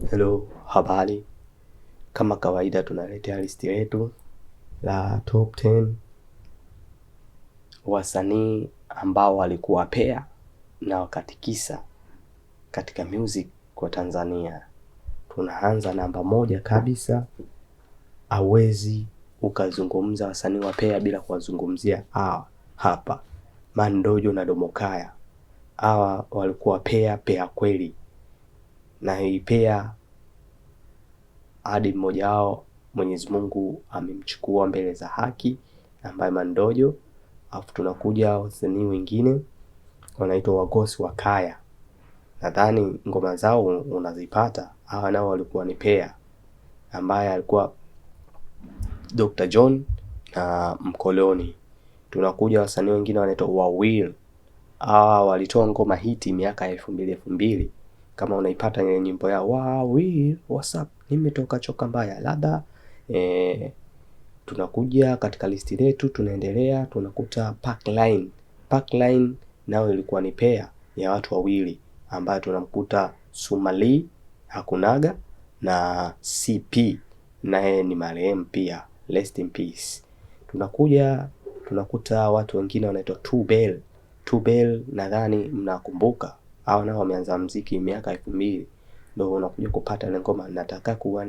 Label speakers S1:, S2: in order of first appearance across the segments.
S1: Hello, habari. Kama kawaida tunaletea listi letu la top 10 wasanii ambao walikuwa pea na wakatikisa katika music kwa Tanzania. Tunaanza namba moja kabisa. Hauwezi ukazungumza wasanii wa pea bila kuwazungumzia hapa Mandojo na Domokaya. Hawa walikuwa pea kweli, na hii pea hadi mmoja wao Mwenyezi Mungu amemchukua mbele za haki, ambaye Mandojo. Alafu tunakuja wasanii wengine wanaitwa Wagosi wa Kaya. Nadhani ngoma zao unazipata. Hawa nao walikuwa ni pea, ambaye alikuwa Dr. John na Mkoloni. Tunakuja wasanii wengine wanaitwa Wawil. Hawa walitoa ngoma hiti miaka 2000. Kama unaipata ile nyimbo ya Wawil, what's up, nimetoka choka mbaya labda. Tunakuja katika listi letu, tunaendelea, tunakuta Parkline nao ilikuwa ni pea ya watu wawili, ambayo tunamkuta Sumali Hakunaga na CP, naye ni marehemu pia, rest in peace. Tunakuta watu wengine wanaitwa Two Bell, nadhani mnakumbuka. Hao nao wameanza muziki miaka 2000. Ndio unakuja kupata ile ngoma nataka kuwa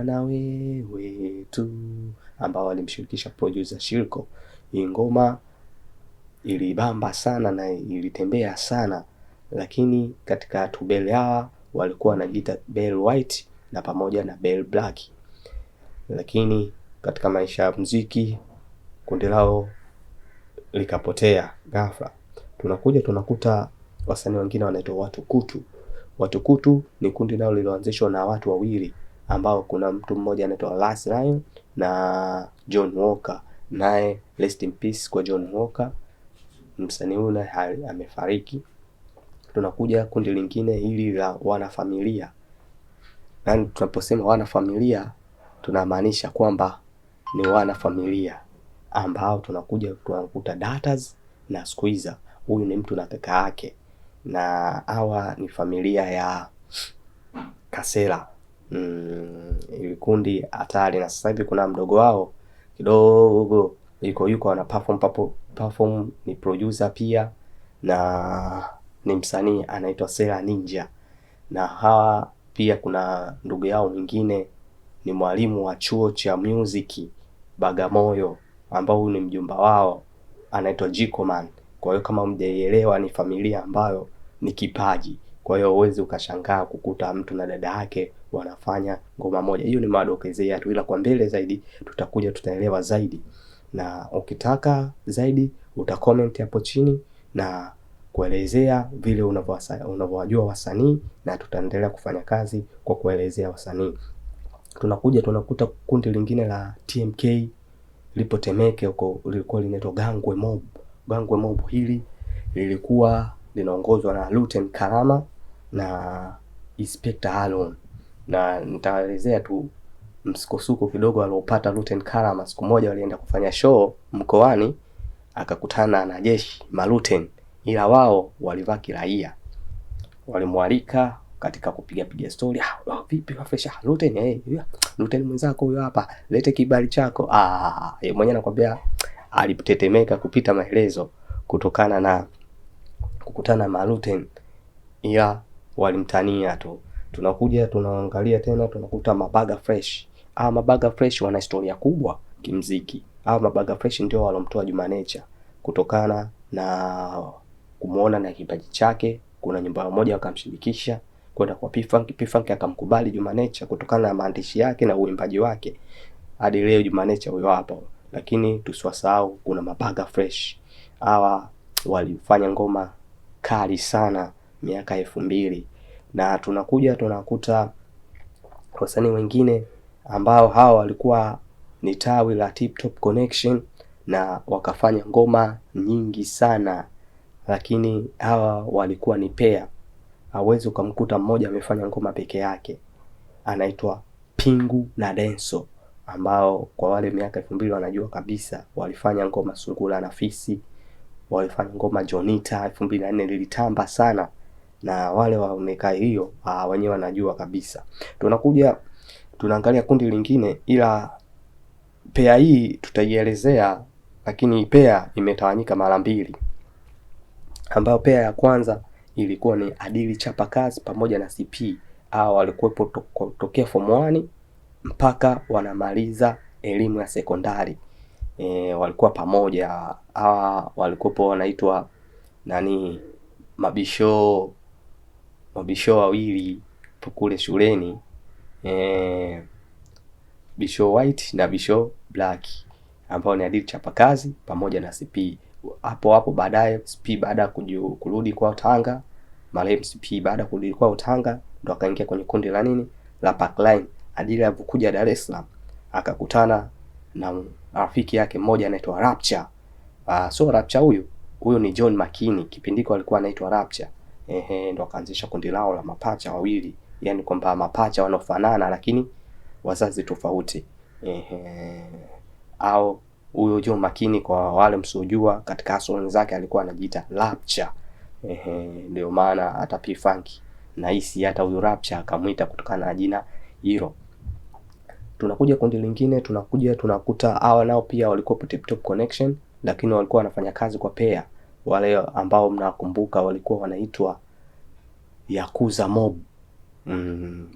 S1: na wewe tu, ambao walimshirikisha producer Shilko. Hii ngoma ilibamba sana na ilitembea sana, lakini katika Two Bell hawa walikuwa wanajiita Bell White na pamoja na Bell Black. Lakini katika maisha ya muziki kundi lao likapotea ghafla. Tunakuta wasanii wengine wanaitwa Watu Kutu ni kundi nao lililoanzishwa na watu wawili, ambao kuna mtu mmoja anaitwa Last Lion na John Walker, naye rest in peace kwa John Walker, msanii huyu amefariki. Tunakuja kundi lingine hili la Wanafamilia. Na tunaposema Wanafamilia tunamaanisha kwamba ni Wanafamilia ambao tunakuta Datas na Squeezer. Huyu ni mtu na kaka yake, na hawa ni familia ya Kasela. Ili kundi hatari, na sasa hivi kuna mdogo wao kidogo yuko ana perform, ni producer pia na ni msanii anaitwa Sela Ninja. Na hawa pia kuna ndugu yao mwingine ni mwalimu wa chuo cha music Bagamoyo, ambao ni mjomba wao anaitwa Jikoman. Kwa hiyo kama mjaielewa, ni familia ambayo ni kipaji. Kwa hiyo uweze ukashangaa kukuta mtu na dada yake wanafanya ngoma moja. Hiyo ni madokezeo tu, ila kwa mbele zaidi tutaelewa zaidi. Na ukitaka zaidi utacomment hapo chini na kuelezea vile unavyojua wasanii, na tutaendelea kufanya kazi kwa kuelezea wasanii. Tunakuta kundi lingine la TMK lipo Temeke huko, lilikuwa linaitwa Gangwe Mob. Hili lilikuwa linaongozwa na Luten Karama na Inspector Alon, na nitaelezea tu msukosuko kidogo aliopata Luten Karama. Siku moja walienda kufanya show mkoani, akakutana na jeshi Maluten, ila wao walivaa kiraia. Walimwalika katika kupiga story. Vipi wafresha Luten? Luten mwenzako huyo hapa, lete kibali chako. Yeye mwenyewe anakuambia alitetemeka kupita maelezo kutokana na kukutana na Luten, ila walimtania tu. Tunaangalia tena, tunakuta Mabaga Fresh. Mabaga Fresh wana historia kubwa kimuziki. Mabaga Fresh ndio walomtoa Juma Nature kutokana na kumuona na kipaji chake. Kuna nyimbo moja wakamshirikisha kwenda kwa P-Funk akamkubali Juma Nature kutokana na maandishi yake na uimbaji wake. Hadi leo Juma Nature huyo hapo. Lakini tusiwasahau kuna Mabaga Fresh. Hawa walifanya ngoma kali sana miaka 2000. Na tunakuta wasanii wengine ambao hawa walikuwa ni tawi la Tip Top Connection na wakafanya ngoma nyingi sana, lakini hawa walikuwa ni pea. Hawezi ukamkuta mmoja amefanya ngoma peke yake. Anaitwa Pingu na Denso, ambao kwa wale miaka 2000 wanajua kabisa walifanya ngoma Sungula na Fisi, walifanya ngoma Jonita 2004 lilitamba sana. na wale wamekaa hiyo wenyewe wanajua kabisa. Tunakuja tunaangalia kundi lingine, ila pea hii tutaielezea, lakini pea imetawanyika mara mbili, ambayo pea ya kwanza ilikuwa ni Adili Chapakazi pamoja na CP. Hao walikuwepo tokea form 1 mpaka wanamaliza elimu ya sekondari. Walikuwa pamoja. Hawa walikuwepo wanaitwa mabisho wawili kule shuleni, Bisho White na Bisho Black, ambao ni Adili Chapakazi pamoja na CP. Hapo baadaye CP baada ya kurudi kwa Tanga, marehemu CP baada ya kurudi kwa Tanga ndo akaingia kwenye kundi la la Parkline. Adili alipokuja Dar es Salaam akakutana na rafiki yake mmoja anaitwa Rapture. So Rapture huyu ni John Makini, kipindiko alikuwa anaitwa Rapture. Ndo akaanzisha kundi lao la mapacha wawili, yani kwamba mapacha wanaofanana lakini wazazi tofauti. Au huyo John Makini, kwa wale msiojua, katika song zake alikuwa anajiita Rapture. Ndio maana hata P Funk na hisi hata huyo Rapture akamuita kutokana na jina hilo. Tunakuja kundi lingine, tunakuta hawa nao pia walikuwa Tip Top Connection, lakini walikuwa wanafanya kazi kwa pair. Wale ambao mnakumbuka walikuwa wanaitwa Yakuza Mob.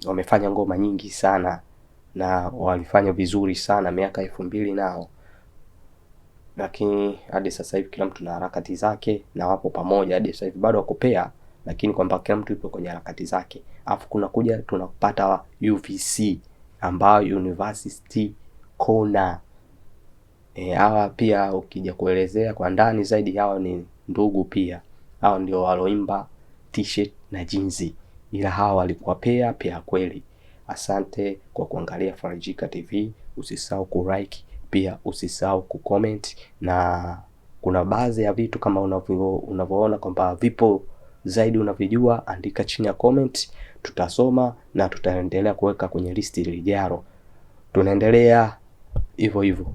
S1: Wamefanya ngoma nyingi sana na walifanya vizuri sana miaka 2000 nao, lakini hadi sasa hivi kila mtu na harakati zake, na wapo pamoja hadi sasa hivi, bado wako pair, lakini kwamba kila mtu yupo kwenye harakati zake. Alafu tunapata UVC ambao University Corner. Hawa pia ukija kuelezea kwa ndani zaidi, hawa ni ndugu pia. Hao ndio waloimba T-shirt na jinzi, ila hawa walikuwa pair kweli. Asante kwa kuangalia Farijika TV. Usisahau kulike, pia usisahau kucomment, na kuna baadhi ya vitu kama unavyoona kwamba vipo zaidi unavyojua, andika chini ya comment, tutasoma na tutaendelea kuweka kwenye listi lijalo. Tunaendelea hivyo hivyo.